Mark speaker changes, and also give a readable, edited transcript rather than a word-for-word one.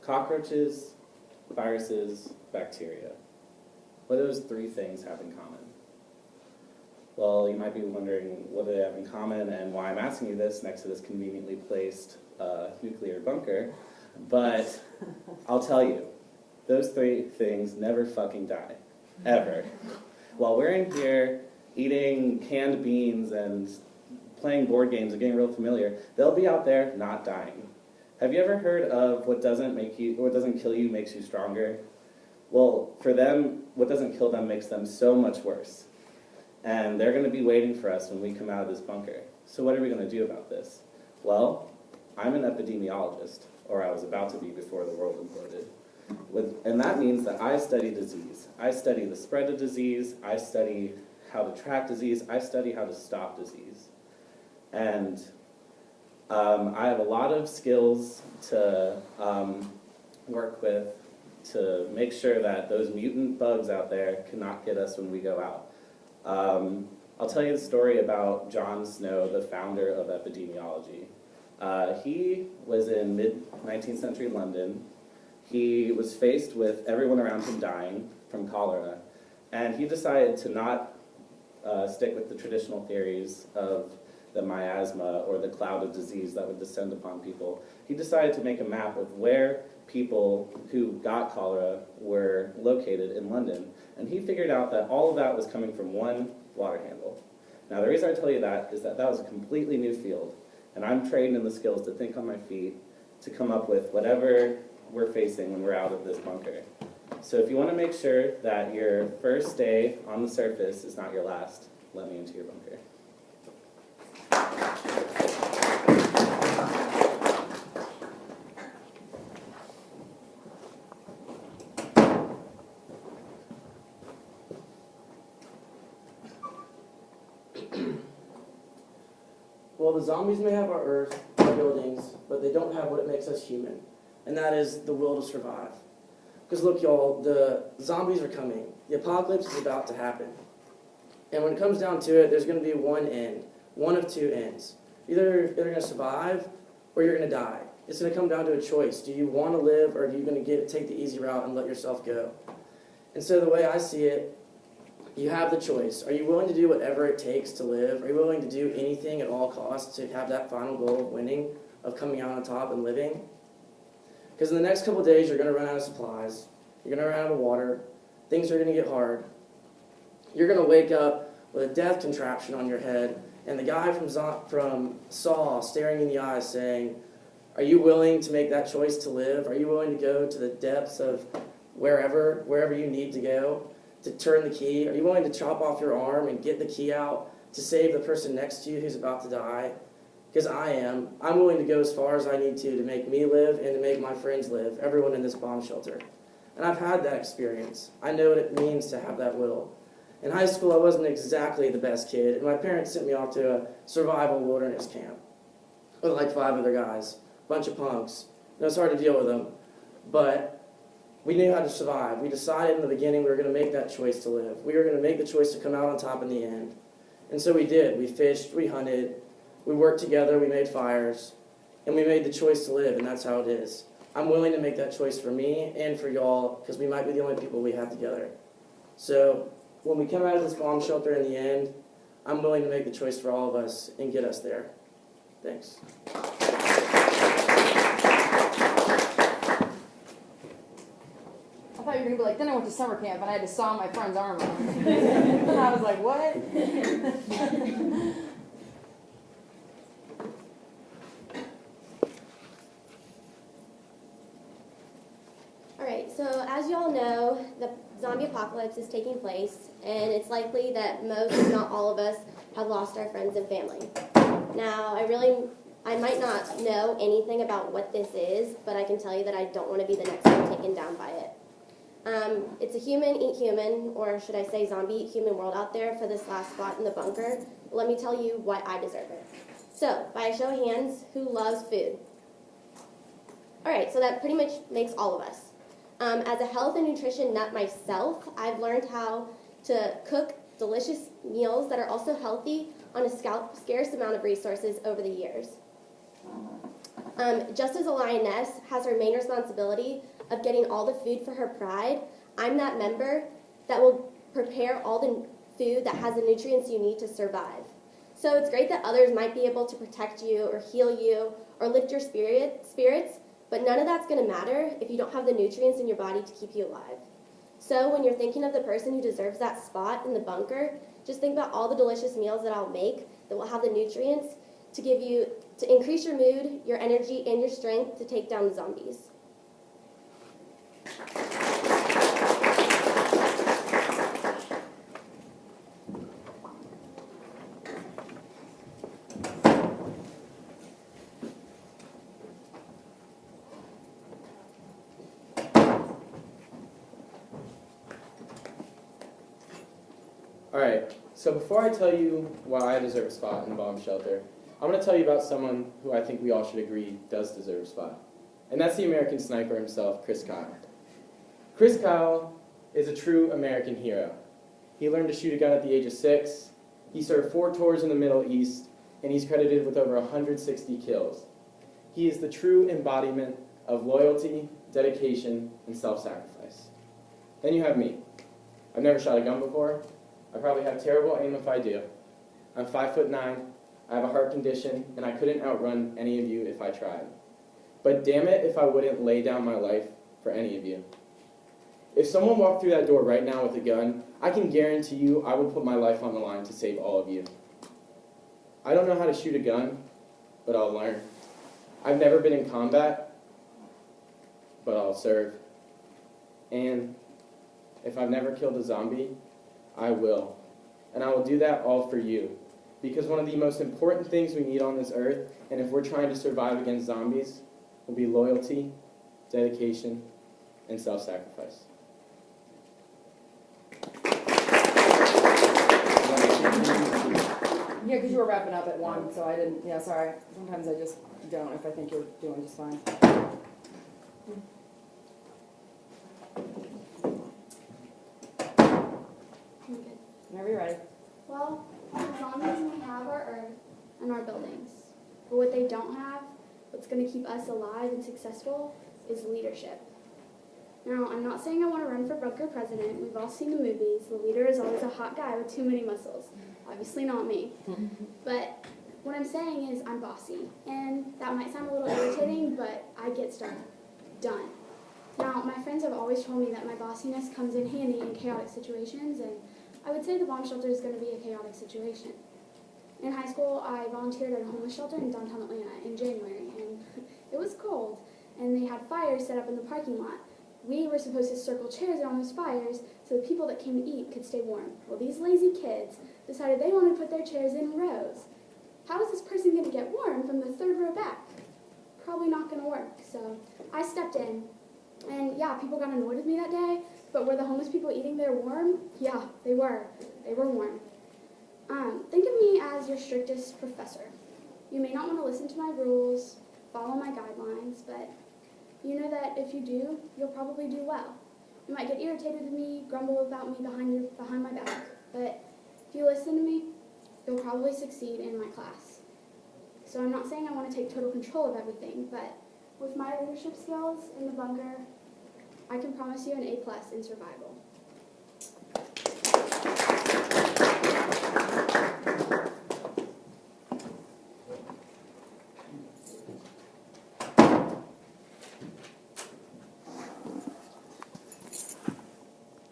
Speaker 1: Cockroaches, viruses, bacteria. What do those three things have in common? Well, you might be wondering what do they have in common and why I'm asking you this next to this conveniently placed nuclear bunker, but I'll tell you, those three things never fucking die, ever. While we're in here eating canned beans and playing board games and getting real familiar, they'll be out there not dying. Have you ever heard of what doesn't kill you makes you stronger? Well, for them, what doesn't kill them makes them so much worse. And they're going to be waiting for us when we come out of this bunker. So what are we going to do about this? Well, I'm an epidemiologist, or I was about to be before the world imploded. And that means that I study disease. I study the spread of disease. I study how to track disease. I study how to stop disease. And I have a lot of skills to work with to make sure that those mutant bugs out there cannot get us when we go out. I'll tell you the story about John Snow, the founder of epidemiology. He was in mid-19th century London. He was faced with everyone around him dying from cholera, and he decided to not stick with the traditional theories of the miasma or the cloud of disease that would descend upon people. He decided to make a map of where people who got cholera were located in London. And he figured out that all of that was coming from one water handle. Now the reason I tell you that is that that was a completely new field. And I'm trained in the skills to think on my feet, to come up with whatever we're facing when we're out of this bunker. So if you want to make sure that your first day on the surface is not your last, let me into your bunker.
Speaker 2: Well, the zombies may have our earth, our buildings, but they don't have what makes us human, and that is the will to survive. Because look, y'all, the zombies are coming. The apocalypse is about to happen. And when it comes down to it, there's going to be one end, one of two ends. Either you're going to survive or you're going to die. It's going to come down to a choice. Do you want to live, or are you going to take the easy route and let yourself go? And so the way I see it, you have the choice. Are you willing to do whatever it takes to live? Are you willing to do anything at all costs to have that final goal of winning, of coming out on top and living? Because in the next couple of days, you're going to run out of supplies. You're going to run out of water. Things are going to get hard. You're going to wake up with a death contraption on your head, and the guy from Saw staring in the eyes saying, are you willing to make that choice to live? Are you willing to go to the depths of wherever you need to go to turn the key? Are you willing to chop off your arm and get the key out to save the person next to you who's about to die? Because I am. I'm willing to go as far as I need to make me live and to make my friends live, everyone in this bomb shelter. And I've had that experience. I know what it means to have that will. In high school, I wasn't exactly the best kid, and my parents sent me off to a survival wilderness camp with like 5 other guys, a bunch of punks. And it was hard to deal with them, but we knew how to survive. We decided in the beginning we were going to make that choice to live. We were going to make the choice to come out on top in the end. And so we did. We fished, we hunted, we worked together, we made fires, and we made the choice to live, and that's how it is. I'm willing to make that choice for me and for y'all, because we might be the only people we have together. So when we come out of this bomb shelter in the end, I'm willing to make the choice for all of us and get us there. Thanks.
Speaker 3: I thought you were going to be like, then I went to summer camp and I had to saw my friend's arm off. And I was like, what?
Speaker 4: Alright, so as you all know, the zombie apocalypse is taking place, and it's likely that most, if not all of us, have lost our friends and family. Now, I might not know anything about what this is, but I can tell you that I don't want to be the next one taken down by it. It's a human eat human, or should I say zombie eat human world out there for this last spot in the bunker. Let me tell you why I deserve it. So, by a show of hands, who loves food? Alright, so that pretty much makes all of us. As a health and nutrition nut myself, I've learned how to cook delicious meals that are also healthy on a scarce amount of resources over the years. Just as a lioness has her main responsibility of getting all the food for her pride, I'm that member that will prepare all the food that has the nutrients you need to survive. So it's great that others might be able to protect you or heal you or lift your spirits, but none of that's going to matter if you don't have the nutrients in your body to keep you alive. So when you're thinking of the person who deserves that spot in the bunker, just think about all the delicious meals that I'll make that will have the nutrients to increase your mood, your energy, and your strength to take down the zombies.
Speaker 1: Alright, so before I tell you why I deserve a spot in the bomb shelter, I'm going to tell you about someone who I think we all should agree does deserve a spot. And that's the American sniper himself, Chris Kyle. Chris Kyle is a true American hero. He learned to shoot a gun at the age of 6, he served 4 tours in the Middle East, and he's credited with over 160 kills. He is the true embodiment of loyalty, dedication, and self-sacrifice. Then you have me. I've never shot a gun before. I probably have terrible aim if I do. I'm 5'9", I have a heart condition, and I couldn't outrun any of you if I tried. But damn it if I wouldn't lay down my life for any of you. If someone walked through that door right now with a gun, I can guarantee you I would put my life on the line to save all of you. I don't know how to shoot a gun, but I'll learn. I've never been in combat, but I'll serve. And if I've never killed a zombie, I will. And I will do that all for you. Because one of the most important things we need on this earth, and if we're trying to survive against zombies, will be loyalty, dedication, and self-sacrifice.
Speaker 3: Yeah, because you were wrapping up at 1, so I didn't, yeah, sorry. Sometimes I just don't if I think you're doing just fine. Whenever you're ready.
Speaker 5: Well, the zombies may have our earth and our buildings, but what they don't have, what's going to keep us alive and successful, is leadership. Now, I'm not saying I want to run for bunker president. We've all seen the movies. The leader is always a hot guy with too many muscles. Obviously not me. But what I'm saying is I'm bossy, and that might sound a little irritating, but I get stuff done. Now, my friends have always told me that my bossiness comes in handy in chaotic situations, and I would say the bomb shelter is going to be a chaotic situation. In high school, I volunteered at a homeless shelter in downtown Atlanta in January, and it was cold, and they had fires set up in the parking lot. We were supposed to circle chairs around those fires so the people that came to eat could stay warm. Well, these lazy kids decided they wanted to put their chairs in rows. How is this person going to get warm from the 3rd row back? Probably not going to work, so I stepped in. And yeah, people got annoyed with me that day, but were the homeless people eating there warm? Yeah, they were. They were warm. Think of me as your strictest professor. You may not want to listen to my rules, follow my guidelines, but you know that if you do, you'll probably do well. You might get irritated with me, grumble about me behind my back, but if you listen to me, you'll probably succeed in my class. So I'm not saying I want to take total control of everything, but with my leadership skills in the bunker, I can promise you an A+ in survival.